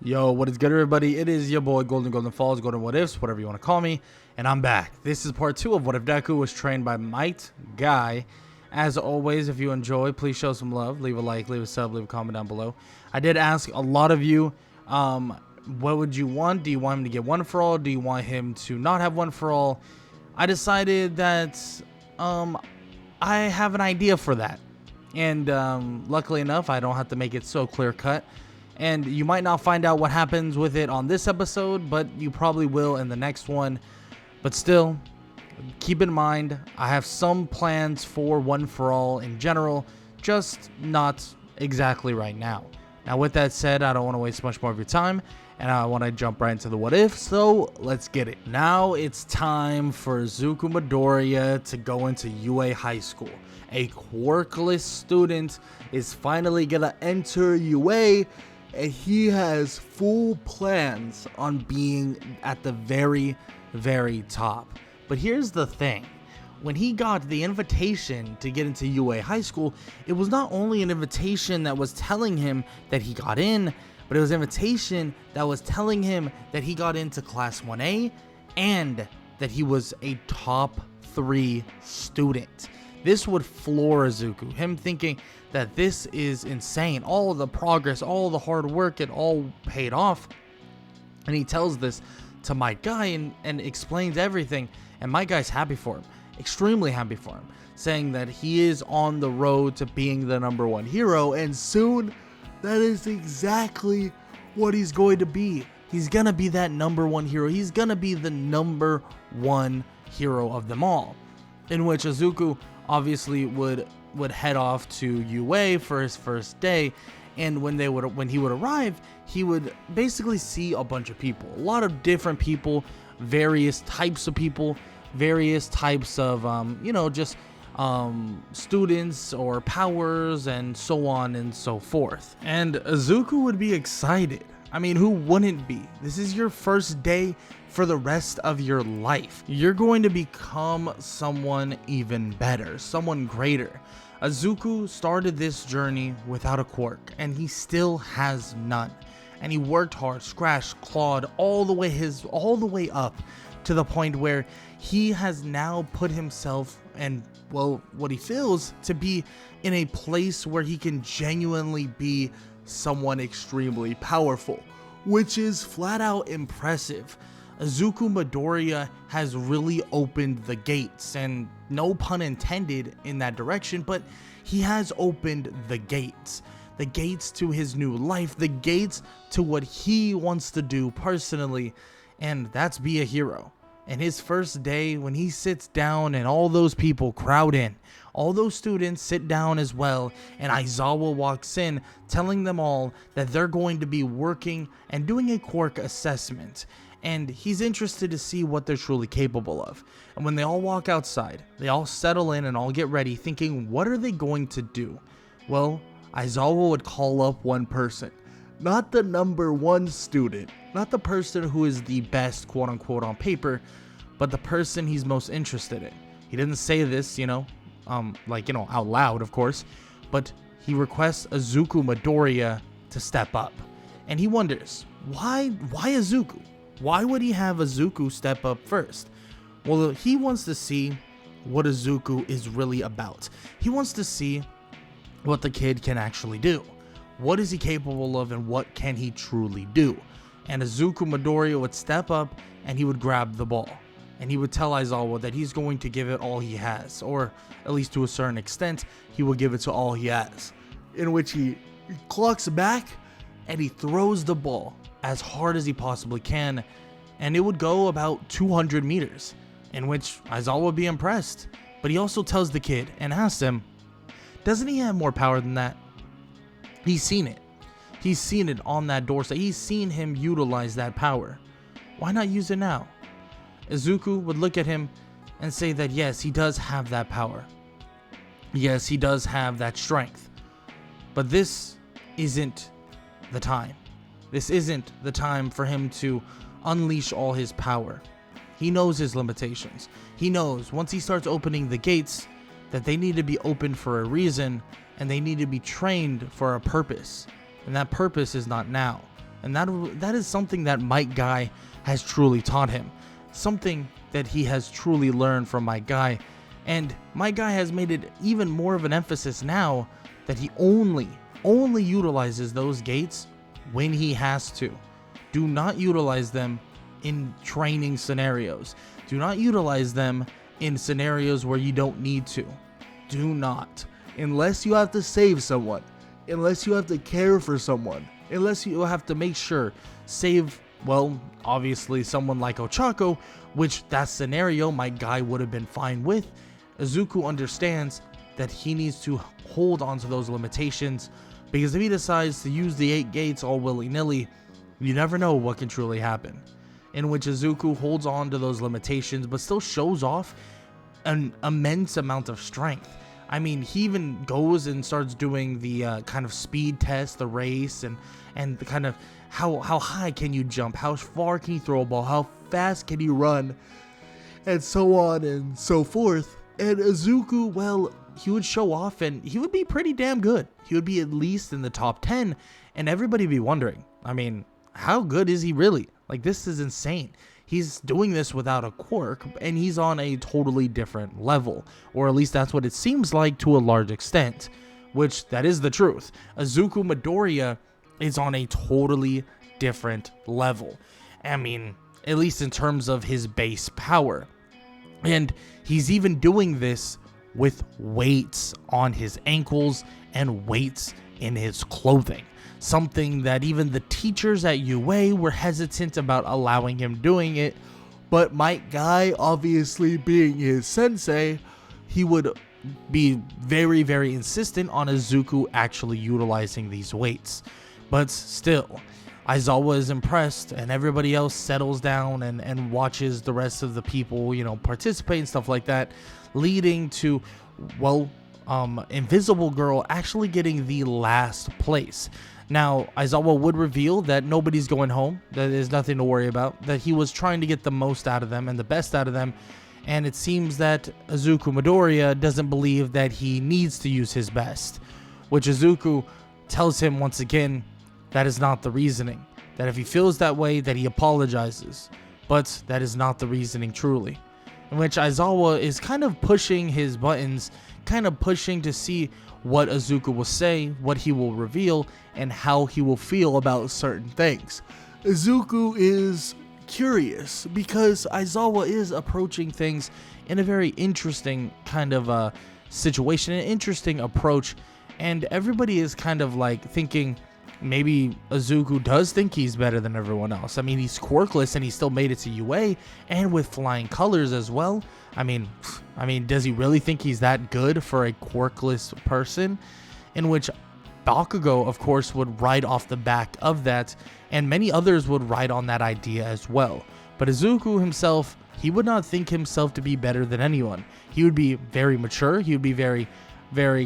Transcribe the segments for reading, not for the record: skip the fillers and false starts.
Yo, what is good, everybody? It is your boy Golden Falls, Golden What Ifs, whatever you want to call me, and I'm back. This is part 2 of What If Deku Was Trained by Might Guy. As always, if you enjoy, please show some love. Leave a like, leave a sub, leave a comment down below. I did ask a lot of you, what would you want? Do you want him to get one for all? Do you want him to not have one for all? I decided that I have an idea for that. And luckily enough, I don't have to make it so clear cut. And you might not find out what happens with it on this episode, but you probably will in the next one. But still, keep in mind, I have some plans for One For All in general, just not exactly right now. Now, with that said, I don't want to waste much more of your time, and I want to jump right into the what if, so let's get it. Now it's time for Izuku Midoriya to go into UA High School. A quirkless student is finally gonna enter UA, and he has full plans on being at the very, very top. But here's the thing. When he got the invitation to get into UA High School, it was not only an invitation that was telling him that he got in, but it was an invitation that was telling him that he got into Class 1A and that he was a top 3 student. This would floor Izuku, him thinking that this is insane. All the progress, all the hard work, it all paid off. And he tells this to my guy and explains everything. And my guy's happy for him, extremely happy for him, saying that he is on the road to being the #1 hero. And soon, that is exactly what he's going to be. He's going to be that #1 hero. He's going to be the #1 hero of them all. In which Izuku obviously would head off to UA for his first day, and when he would arrive, he would basically see a bunch of people, a lot of different people, various types of people, various types of students or powers, and so on and so forth. And Izuku would be excited. I mean, who wouldn't be? This is your first day for the rest of your life. You're going to become someone even better, someone greater. Izuku started this journey without a quirk, and he still has none. And he worked hard, scratched, clawed all the way up to the point where he has now put himself and, well, what he feels to be in a place where he can genuinely be someone extremely powerful, which is flat out impressive. Izuku Midoriya has really opened the gates, and no pun intended in that direction, but he has opened the gates to his new life, the gates to what he wants to do personally, and that's be a hero. And his first day, when he sits down and all those people crowd in, all those students sit down as well, and Aizawa walks in telling them all that they're going to be working and doing a quirk assessment. And he's interested to see what they're truly capable of. And when they all walk outside, they all settle in and all get ready thinking, what are they going to do? Well, Aizawa would call up one person. Not the #1 student, not the person who is the best, quote unquote, on paper, but the person he's most interested in. He didn't say this, out loud, of course, but he requests Izuku Midoriya to step up. And he wonders, why Izuku? Why would he have Izuku step up first? Well, he wants to see what Izuku is really about. He wants to see what the kid can actually do. What is he capable of, and what can he truly do? And Izuku Midoriya would step up and he would grab the ball. And he would tell Aizawa that he's going to give it all he has, or at least to a certain extent, he will give it to all he has. In which he clocks back and he throws the ball as hard as he possibly can, and it would go about 200 meters, in which Aizawa would be impressed. But he also tells the kid and asks him, doesn't he have more power than that? He's seen it. He's seen it on that doorstep. He's seen him utilize that power. Why not use it now? Izuku would look at him and say that yes, he does have that power. Yes, he does have that strength. But this isn't the time. This isn't the time for him to unleash all his power. He knows his limitations. He knows once he starts opening the gates that they need to be opened for a reason, and they need to be trained for a purpose. And that purpose is not now. And that is something that Might Guy has truly taught him. Something that he has truly learned from Might Guy. And Might Guy has made it even more of an emphasis now that he only utilizes those gates when he has to. Do not utilize them in training scenarios. Do not utilize them in scenarios where you don't need to. Do not. Unless you have to save someone. Unless you have to care for someone. Unless you have to make sure, save, well, obviously someone like Ochako, which that scenario Might Guy would have been fine with. Izuku understands that he needs to hold on to those limitations, because if he decides to use the 8 gates all willy-nilly, you never know what can truly happen. In which Izuku holds on to those limitations, but still shows off an immense amount of strength. I mean, he even goes and starts doing the kind of speed test, the race, and the kind of how high can you jump, how far can you throw a ball, how fast can you run, and so on and so forth. And Izuku, well, he would show off and he would be pretty damn good. He would be at least in the top 10, and everybody would be wondering, I mean, how good is he really? Like, this is insane. He's doing this without a quirk, and he's on a totally different level. Or at least that's what it seems like to a large extent. Which, that is the truth. Izuku Midoriya is on a totally different level. I mean, at least in terms of his base power. And he's even doing this with weights on his ankles and weights in his clothing. Something that even the teachers at UA were hesitant about allowing him doing it, but Might Guy, obviously being his sensei, he would be very, very insistent on Izuku actually utilizing these weights. But still, Aizawa is impressed, and everybody else settles down and watches the rest of the people, you know, participate and stuff like that, leading to, well, Invisible Girl actually getting the last place. Now, Aizawa would reveal that nobody's going home, that there's nothing to worry about, that he was trying to get the most out of them and the best out of them, and it seems that Izuku Midoriya doesn't believe that he needs to use his best, which Izuku tells him once again that is not the reasoning, that if he feels that way, that he apologizes, but that is not the reasoning truly. In which Aizawa is kind of pushing his buttons, kind of pushing to see what Izuku will say, what he will reveal, and how he will feel about certain things. Izuku is curious because Aizawa is approaching things in a very interesting kind of situation, an interesting approach, and everybody is kind of like thinking maybe Izuku does think he's better than everyone else. I mean, he's quirkless and he still made it to UA and with flying colors as well. I mean, does he really think he's that good for a quirkless person? In which Bakugo, of course, would ride off the back of that, and many others would ride on that idea as well. But Izuku himself, he would not think himself to be better than anyone. He would be very mature. He would be very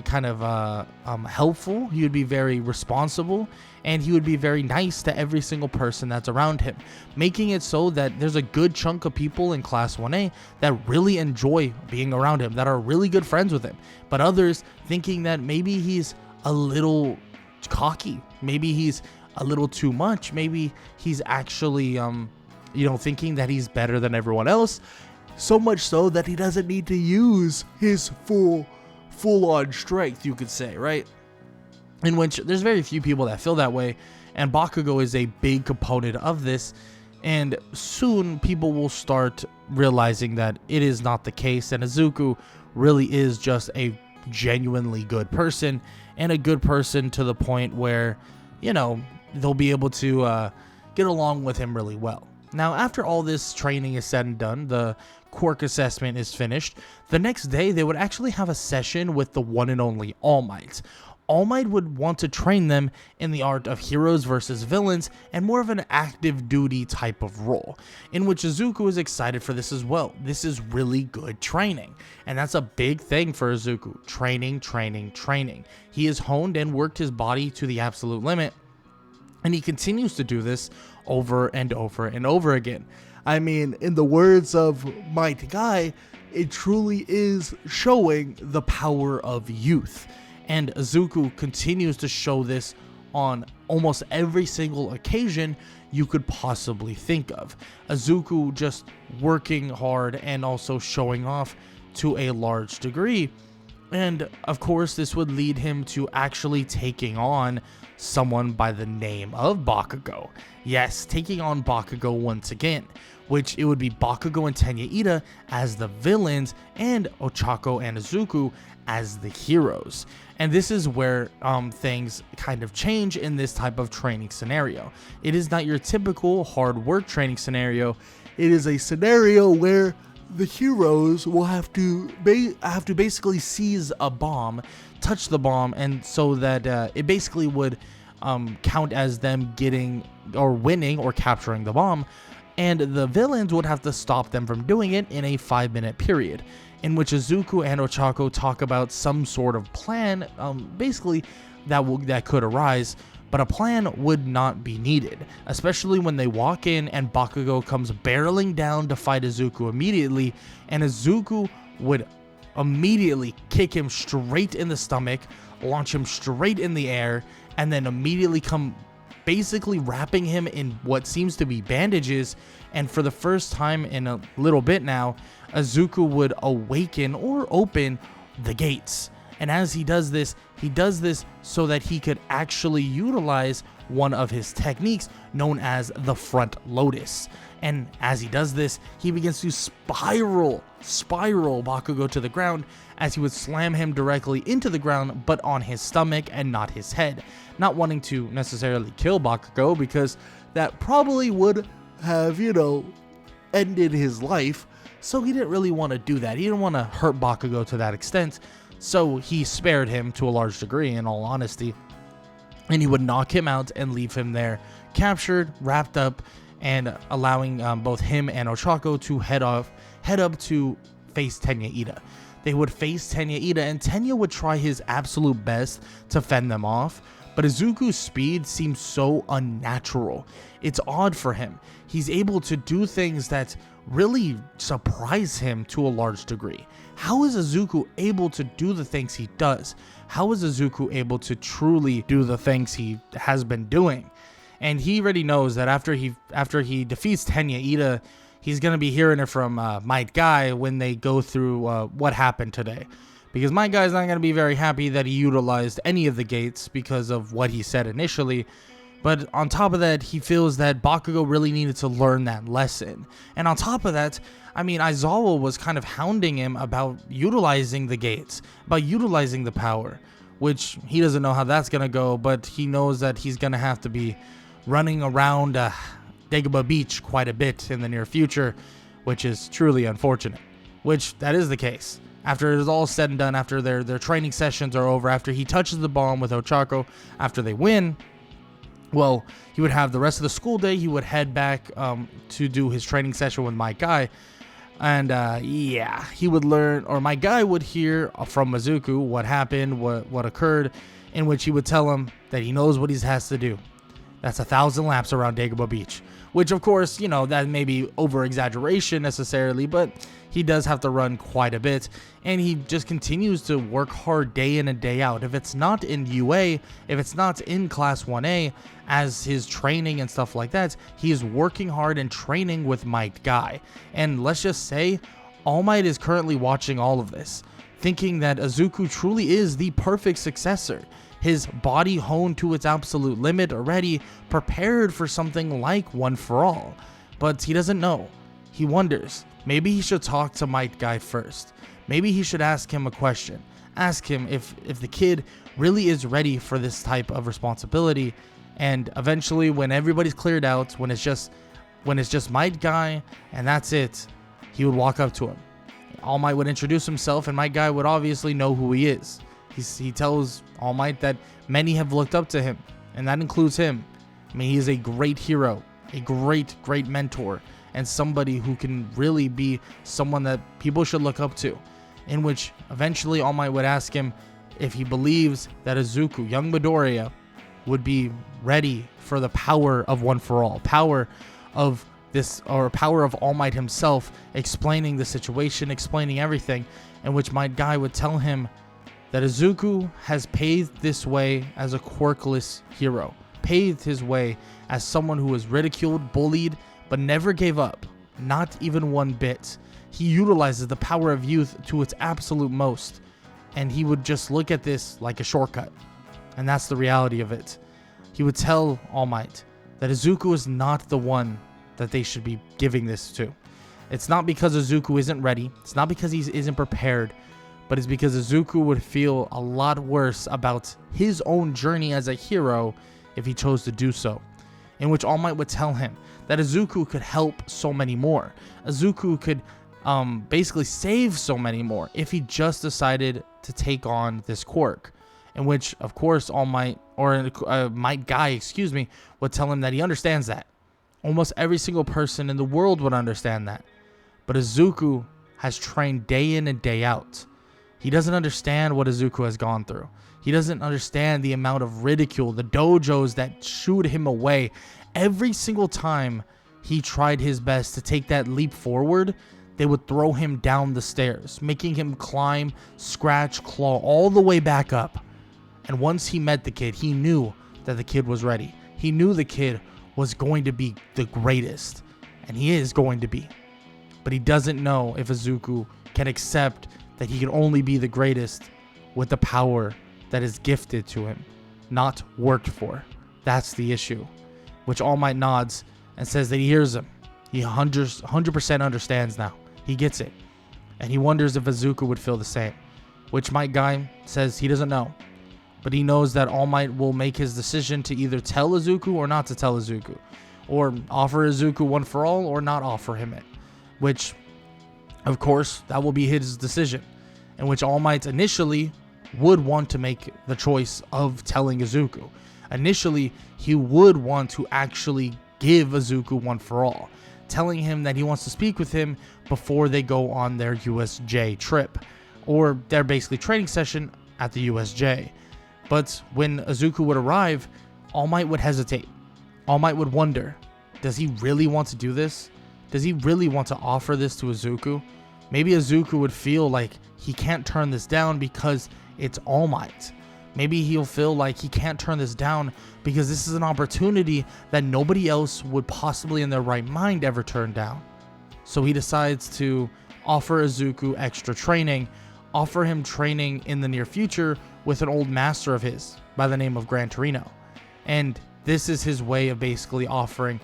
kind of helpful. He would be very responsible, and he would be very nice to every single person that's around him, making it so that there's a good chunk of people in Class 1A that really enjoy being around him, that are really good friends with him, but others thinking that maybe he's a little cocky, maybe he's a little too much, maybe he's actually thinking that he's better than everyone else, so much so that he doesn't need to use his full-on strength, you could say, right? In which there's very few people that feel that way, and Bakugo is a big component of this, and soon people will start realizing that it is not the case, and Izuku really is just a genuinely good person, and a good person to the point where, they'll be able to get along with him really well. Now, after all this training is said and done, the quirk assessment is finished, the next day they would actually have a session with the one and only All Might. All Might would want to train them in the art of heroes versus villains and more of an active duty type of role, in which Izuku is excited for this as well. This is really good training, and that's a big thing for Izuku. Training. He has honed and worked his body to the absolute limit, and he continues to do this over and over and over again. I mean, in the words of Might Guy, it truly is showing the power of youth. And Izuku continues to show this on almost every single occasion you could possibly think of. Izuku just working hard and also showing off to a large degree. And of course, this would lead him to actually taking on someone by the name of Bakugo. Yes, taking on Bakugo once again, which it would be Bakugo and Tenya Ida as the villains and Ochako and Izuku as the heroes. And this is where things kind of change in this type of training scenario. It is not your typical hard work training scenario. It is a scenario where the heroes will have to basically seize a bomb, touch the bomb, and so that it basically would count as them getting or winning or capturing the bomb, and the villains would have to stop them from doing it in a 5-minute period, in which Izuku and Ochako talk about some sort of plan, basically that could arise. But a plan would not be needed, especially when they walk in and Bakugo comes barreling down to fight Izuku immediately, and Izuku would immediately kick him straight in the stomach, launch him straight in the air, and then immediately come basically wrapping him in what seems to be bandages. And for the first time in a little bit now, Izuku would awaken or open the gates. And as he does this so that he could actually utilize one of his techniques known as the front lotus. And as he does this, he begins to spiral Bakugo to the ground, as he would slam him directly into the ground, but on his stomach and not his head. Not wanting to necessarily kill Bakugo, because that probably would have, ended his life. So he didn't really want to do that. He didn't want to hurt Bakugo to that extent. So he spared him to a large degree, in all honesty, and he would knock him out and leave him there captured, wrapped up, and allowing both him and Ochako to head up to face Tenya Ida. They would face Tenya Ida, and Tenya would try his absolute best to fend them off, but Izuku's speed seems so unnatural. It's odd for him. He's able to do things that really surprise him to a large degree. How is Izuku able to do the things he does? How is Izuku able to truly do the things he has been doing? And he already knows that after he defeats Tenya Ida, he's going to be hearing it from Might Guy when they go through what happened today. Because Might Guy's not going to be very happy that he utilized any of the gates because of what he said initially. But on top of that, he feels that Bakugo really needed to learn that lesson. And on top of that, Aizawa was kind of hounding him about utilizing the gates, about utilizing the power, which he doesn't know how that's going to go, but he knows that he's going to have to be running around Dagobah Beach quite a bit in the near future, which is truly unfortunate, which that is the case. After it is all said and done, after their training sessions are over, after he touches the bomb with Ochako, after they win, well, he would have the rest of the school day. He would head back to do his training session with my guy. And he would learn, or my guy would hear from Izuku what happened, what occurred, in which he would tell him that he knows what he has to do. That's 1,000 laps around Dagobah Beach. Which, of course, that may be over-exaggeration necessarily, but he does have to run quite a bit, and he just continues to work hard day in and day out. If it's not in UA, if it's not in Class 1A, as his training and stuff like that, he is working hard and training with Might Guy. And let's just say, All Might is currently watching all of this, thinking that Izuku truly is the perfect successor. His body honed to its absolute limit already, prepared for something like One for All. But he doesn't know. He wonders, maybe he should talk to Might Guy first. Maybe he should ask him a question. Ask him if the kid really is ready for this type of responsibility. And eventually, when everybody's cleared out, when it's just Might Guy and that's it, he would walk up to him. All Might would introduce himself, and Might Guy would obviously know who he is. He tells All Might that many have looked up to him, and that includes him. He is a great hero, a great mentor, and somebody who can really be someone that people should look up to. In which eventually All Might would ask him if he believes that Izuku, young Midoriya, would be ready for the power of One for All, power of All Might himself, explaining the situation, explaining everything, in which Might Guy would tell him that Izuku has paved this way as a quirkless hero, paved his way as someone who was ridiculed, bullied, but never gave up, not even one bit. He utilizes the power of youth to its absolute most, and he would just look at this like a shortcut. And that's the reality of it. He would tell All Might that Izuku is not the one that they should be giving this to. It's not because Izuku isn't ready, it's not because he isn't prepared, but it's because Izuku would feel a lot worse about his own journey as a hero if he chose to do so. In which All Might would tell him that Izuku could help so many more. Izuku could basically save so many more if he just decided to take on this quirk. In which, of course, All Might, or Might Guy, would tell him that he understands that. Almost every single person in the world would understand that. But Izuku has trained day in and day out. He doesn't understand what Izuku has gone through. He doesn't understand the amount of ridicule, the dojos that shooed him away. Every single time he tried his best to take that leap forward, they would throw him down the stairs, making him climb, scratch, claw all the way back up. And once he met the kid, he knew that the kid was ready. He knew the kid was going to be the greatest, and he is going to be. But he doesn't know if Izuku can accept that he can only be the greatest with the power that is gifted to him, not worked for. That's the issue. Which All Might nods and says that he hears him. He 100% understands now. He gets it. And he wonders if Izuku would feel the same. Which Might Guy says he doesn't know. But he knows that All Might will make his decision to either tell Izuku or not to tell Izuku. Or offer Izuku one for all or not offer him it. Which, of course, that will be his decision. In which All Might initially would want to make the choice of telling Izuku. Initially, he would want to actually give Izuku one for all, telling him that he wants to speak with him before they go on their USJ trip, or their basically training session at the USJ. But when Izuku would arrive, All Might would hesitate. All Might would wonder, does he really want to do this? Does he really want to offer this to Izuku? Maybe Izuku would feel like he can't turn this down because it's All Might. Maybe he'll feel like he can't turn this down because this is an opportunity that nobody else would possibly in their right mind ever turn down. So he decides to offer Izuku extra training, offer him training in the near future with an old master of his by the name of Gran Torino. And this is his way of basically offering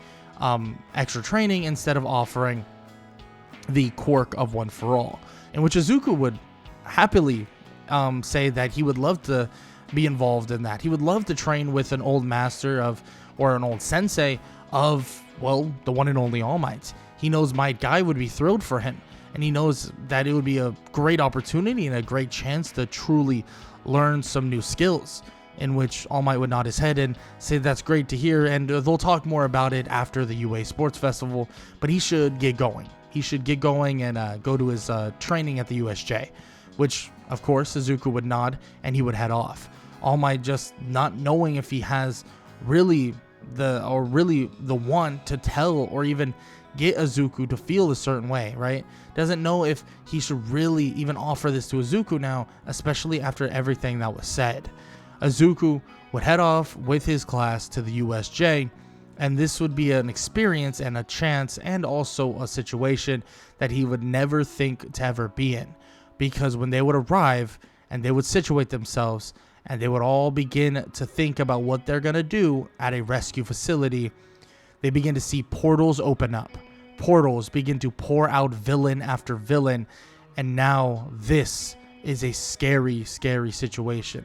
extra training instead of offering the quirk of one for all, in which Izuku would happily say that he would love to be involved in that. He would love to train with an old master of, or an old sensei of, well, the one and only All Might. He knows Might Guy would be thrilled for him, and he knows that it would be a great opportunity and a great chance to truly learn some new skills. In which All Might would nod his head and say that's great to hear, and they'll talk more about it after the UA Sports Festival, but he should get going. He should get going and go to his training at the USJ, which, of course, Izuku would nod and he would head off. All Might just not knowing if he has really the one to tell or even get Izuku to feel a certain way, right? Doesn't know if he should really even offer this to Izuku now, especially after everything that was said. Izuku would head off with his class to the USJ, and this would be an experience and a chance and also a situation that he would never think to ever be in. Because when they would arrive and they would situate themselves and they would all begin to think about what they're going to do at a rescue facility, they begin to see portals open up. Portals begin to pour out villain after villain, and now this is a scary, scary situation.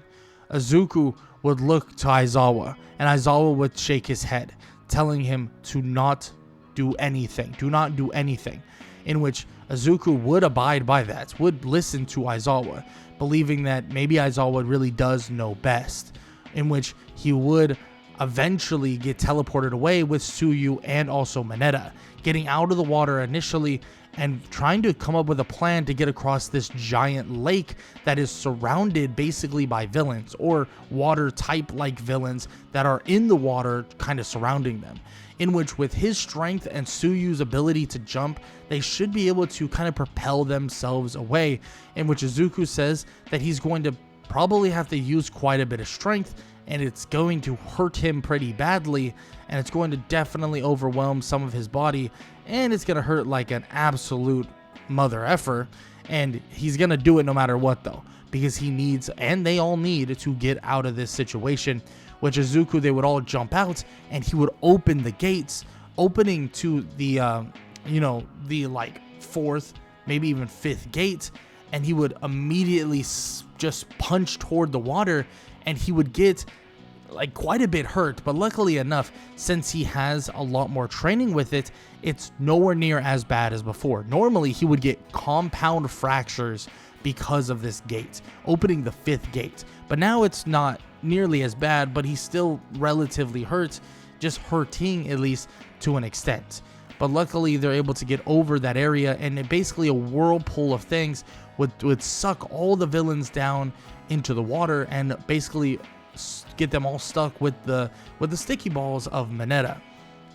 Izuku would look to Aizawa, and Aizawa would shake his head, telling him to not do anything. Do not do anything. In which Izuku would abide by that, would listen to Aizawa, believing that maybe Aizawa really does know best. In which he would eventually get teleported away with Tsuyu and also Mineta, getting out of the water initially and trying to come up with a plan to get across this giant lake that is surrounded basically by villains, or water type like villains that are in the water kind of surrounding them. In which, with his strength and Tsuyu's ability to jump, they should be able to kind of propel themselves away. In which Izuku says that he's going to probably have to use quite a bit of strength, and it's going to hurt him pretty badly, and it's going to definitely overwhelm some of his body, and it's going to hurt like an absolute mother effer, and he's going to do it no matter what though, because he needs, and they all need, to get out of this situation. Which Izuku, they would all jump out, and he would open the gates, opening to the the like fourth, maybe even fifth gate, and he would immediately just punch toward the water, and he would get like quite a bit hurt. But luckily enough, since he has a lot more training with it, it's nowhere near as bad as before. Normally he would get compound fractures because of this gate, opening the fifth gate, but now it's not nearly as bad, but he's still relatively hurt, just hurting at least to an extent. But luckily they're able to get over that area, and it basically a whirlpool of things would suck all the villains down into the water and basically get them all stuck with the sticky balls of Mineta.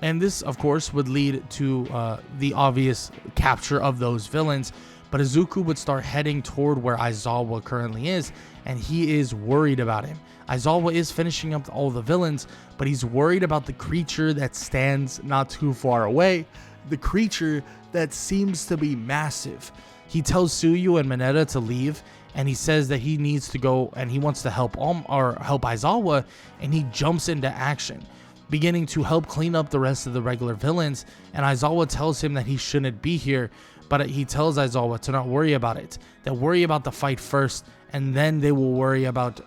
And this of course would lead to the obvious capture of those villains. But Izuku would start heading toward where Aizawa currently is, and he is worried about him. Aizawa is finishing up all the villains, but he's worried about the creature that stands not too far away, the creature that seems to be massive. He tells Tsuyu and Mineta to leave, and he says that he needs to go and he wants to help Aizawa, and he jumps into action, beginning to help clean up the rest of the regular villains. And Aizawa tells him that he shouldn't be here, but he tells Aizawa to not worry about it. They'll worry about the fight first, and then they will worry about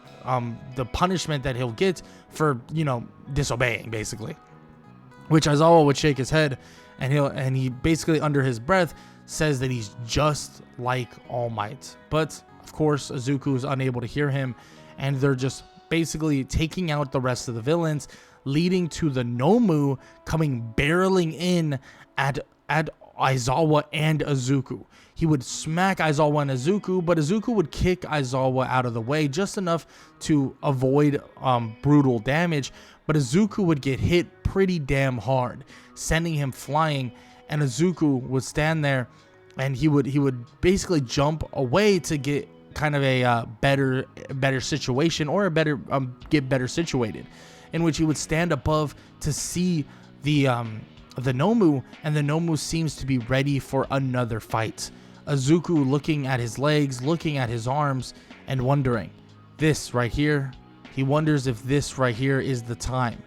the punishment that he'll get for, disobeying, basically. Which Aizawa would shake his head, and he basically under his breath says that he's just like All Might. But of course Izuku is unable to hear him, and they're just basically taking out the rest of the villains, leading to the Nomu coming barreling in at Aizawa and Izuku. He would smack Aizawa and Izuku, but Izuku would kick Aizawa out of the way just enough to avoid brutal damage. But Izuku would get hit pretty damn hard, sending him flying, and Izuku would stand there, and he would basically jump away to get kind of a better situation, or get better situated, in which he would stand above to see the Nomu, and the Nomu seems to be ready for another fight. Izuku looking at his legs, looking at his arms, and wondering, this right here, he wonders if this right here is the time.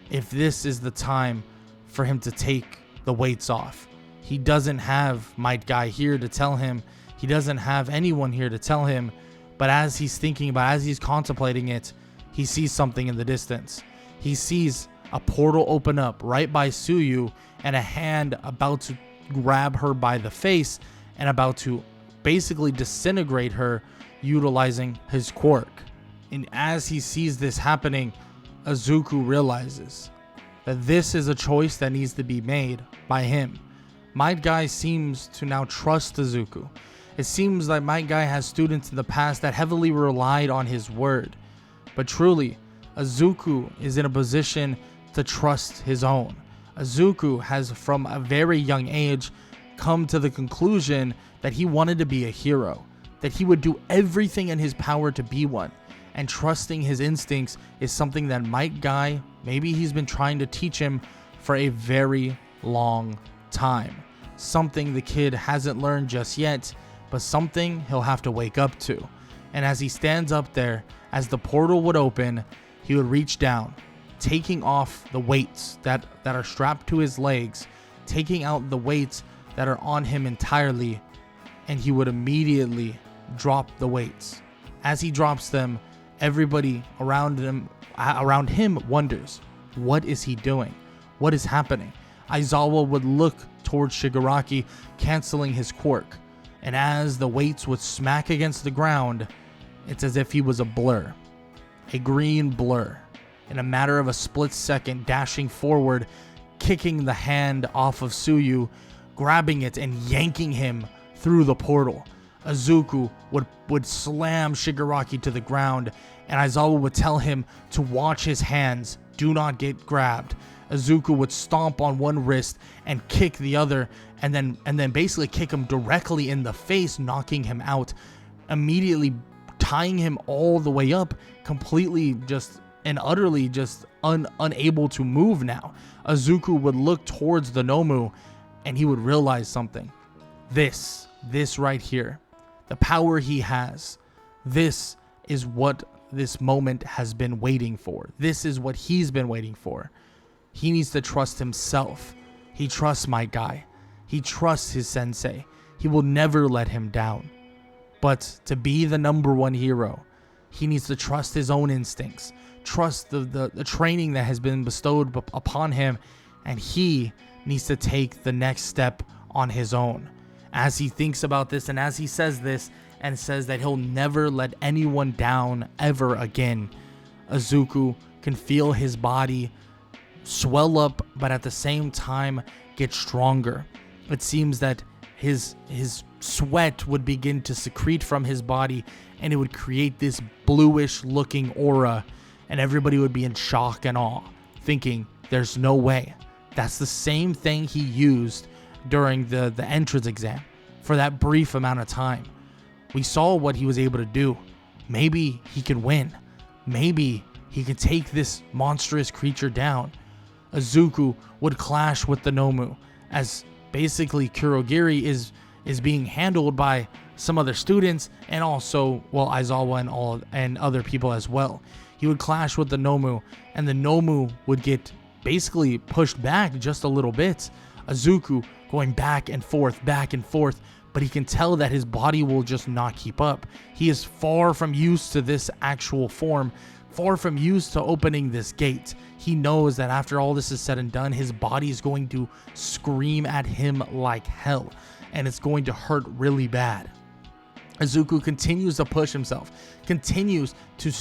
If this is the time for him to take the weights off. He doesn't have Might Guy here to tell him. He doesn't have anyone here to tell him. But as he's thinking about, as he's contemplating it, he sees something in the distance. He sees a portal open up right by Tsuyu, and a hand about to grab her by the face and about to basically disintegrate her, utilizing his quirk. And as he sees this happening, Izuku realizes that this is a choice that needs to be made by him. Might Guy seems to now trust Izuku. It seems like Might Guy has students in the past that heavily relied on his word. But truly, Izuku is in a position to trust his own. Izuku has from a very young age come to the conclusion that he wanted to be a hero, that he would do everything in his power to be one, and trusting his instincts is something that Might Guy, maybe he's been trying to teach him for a very long time. Something the kid hasn't learned just yet, but something he'll have to wake up to. And as he stands up there, as the portal would open, he would reach down, taking off the weights that are strapped to his legs, taking out the weights that are on him entirely, and he would immediately drop the weights. As he drops them, everybody around him wonders, what is he doing? What is happening? Aizawa would look towards Shigaraki, canceling his quirk, and as the weights would smack against the ground, it's as if he was a blur, a green blur. In a matter of a split second, dashing forward, kicking the hand off of Tsuyu, grabbing it and yanking him through the portal. Izuku would slam Shigaraki to the ground, and Aizawa would tell him to watch his hands, do not get grabbed. Izuku would stomp on one wrist and kick the other, and then basically kick him directly in the face, knocking him out, immediately tying him all the way up, completely just and utterly just unable to move now. Izuku would look towards the Nomu and he would realize something. This right here, the power he has, this is what this moment has been waiting for. This is what he's been waiting for. He needs to trust himself. He trusts my guy. He trusts his sensei. He will never let him down. But to be the number one hero, he needs to trust his own instincts, trust the training that has been bestowed upon him, and he needs to take the next step on his own. As he thinks about this and as he says this and says that he'll never let anyone down ever again, Izuku can feel his body swell up, but at the same time get stronger. It seems that his sweat would begin to secrete from his body, and it would create this bluish looking aura, and everybody would be in shock and awe, thinking there's no way. That's the same thing he used during the entrance exam for that brief amount of time. We saw what he was able to do. Maybe he can win. Maybe he can take this monstrous creature down. Izuku would clash with the Nomu, as basically Kurogiri is being handled by some other students, and also, well, Aizawa and other people as well. He would clash with the Nomu, and the Nomu would get basically pushed back just a little bit. Izuku going back and forth, but he can tell that his body will just not keep up. He is far from used to this actual form, far from used to opening this gate. He knows that after all this is said and done, his body is going to scream at him like hell, and it's going to hurt really bad. Izuku continues to push himself, continues to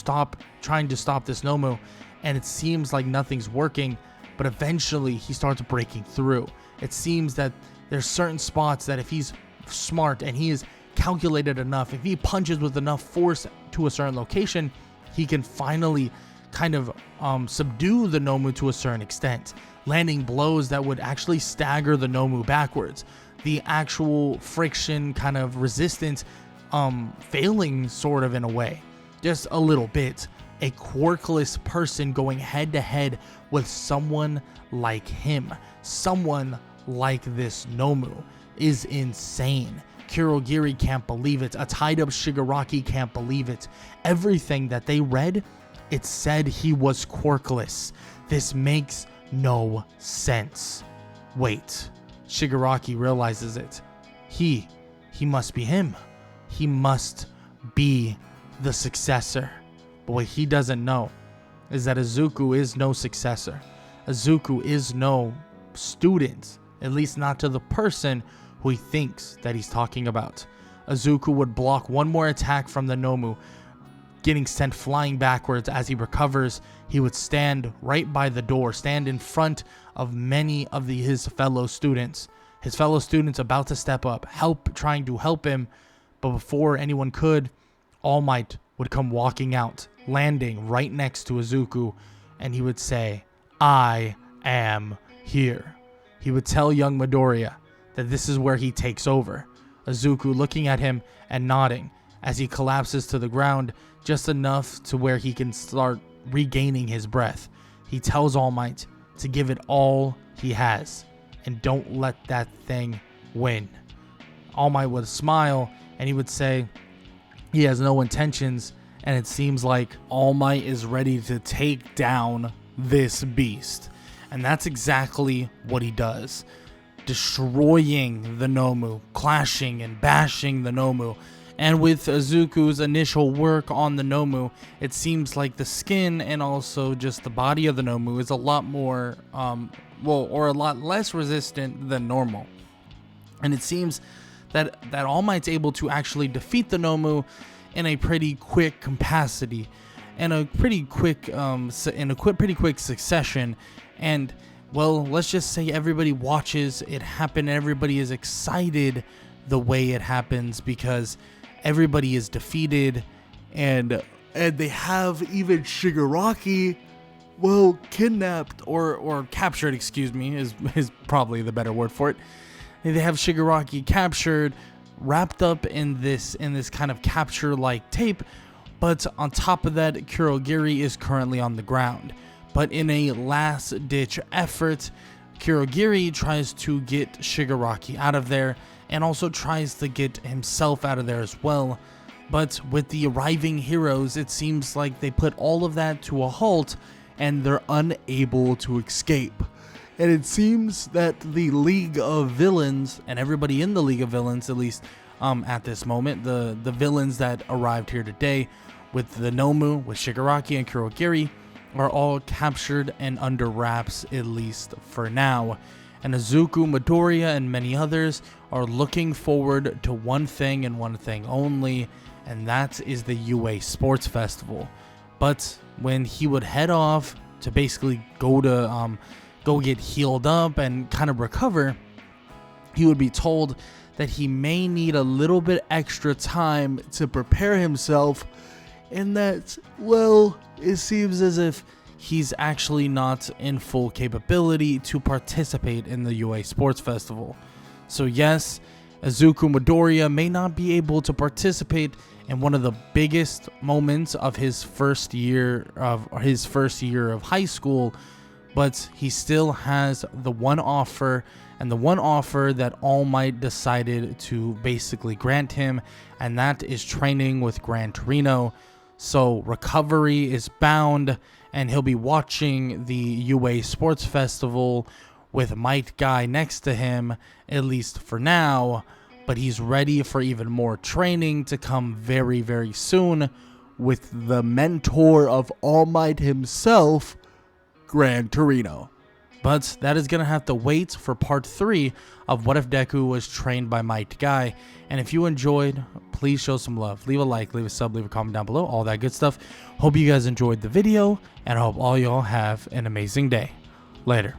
trying to stop this Nomu, and it seems like nothing's working, but eventually he starts breaking through. It seems that there's certain spots that if he's smart and he is calculated enough, if he punches with enough force to a certain location, he can finally kind of subdue the Nomu to a certain extent, landing blows that would actually stagger the Nomu backwards. The actual friction kind of resistance failing sort of in a way, just a little bit. A quirkless person going head to head with someone like him, someone like this Nomu, is insane. Kurogiri can't believe it. A tied up Shigaraki can't believe it. Everything that they read, it said he was quirkless. This makes no sense. Wait, Shigaraki realizes it. He must be him. He must be the successor. But what he doesn't know is that Izuku is no successor. Izuku is no student, at least not to the person who he thinks that he's talking about. Izuku would block one more attack from the Nomu, getting sent flying backwards. As he recovers, he would stand right by the door, stand in front of many of his fellow students. His fellow students about to step up, trying to help him, but before anyone could, All Might would come walking out, landing right next to Izuku, and he would say, "I am here." He would tell young Midoriya that this is where he takes over. Izuku looking at him and nodding as he collapses to the ground, just enough to where he can start regaining his breath. He tells All Might to give it all he has and don't let that thing win. All Might would smile and he would say he has no intentions, and it seems like All Might is ready to take down this beast. And that's exactly what he does. Destroying the Nomu, clashing and bashing the Nomu. And with Izuku's initial work on the Nomu, it seems like the skin and also just the body of the Nomu is a lot more, or a lot less resistant than normal. And it seems that All Might's able to actually defeat the Nomu in a pretty quick capacity, and a pretty quick succession. And well, let's just say everybody watches it happen. Everybody is excited the way it happens because everybody is defeated, and they have even Shigaraki, well, kidnapped or captured, excuse me, is probably the better word for it. They have Shigaraki captured, wrapped up in this kind of capture like tape, But on top of that, Kurogiri is currently on the ground. But in a last-ditch effort, Kurogiri tries to get Shigaraki out of there and also tries to get himself out of there as well. But with the arriving heroes, it seems like they put all of that to a halt and they're unable to escape. And it seems that the League of Villains, and everybody in the League of Villains, at least at this moment, the villains that arrived here today with the Nomu, with Shigaraki and Kurogiri, are all captured and under wraps, at least for now. And Izuku, Midoriya, and many others are looking forward to one thing and one thing only, and that is the UA Sports Festival. But when he would head off to basically go get healed up and kind of recover, he would be told that he may need a little bit extra time to prepare himself, and that, well, it seems as if he's actually not in full capability to participate in the UA Sports Festival. So yes, Izuku Midoriya may not be able to participate in one of the biggest moments of his first year of high school, but he still has the one offer, and the one offer that All Might decided to basically grant him, and that is training with Gran Torino. So recovery is bound, and he'll be watching the UA Sports Festival with Might Guy next to him, at least for now, but he's ready for even more training to come very, very soon with the mentor of All Might himself, Gran Torino. But that is going to have to wait for part 3 of What If Deku Was Trained by Might Guy. And if you enjoyed, please show some love. Leave a like, leave a sub, leave a comment down below, all that good stuff. Hope you guys enjoyed the video, and I hope all y'all have an amazing day. Later.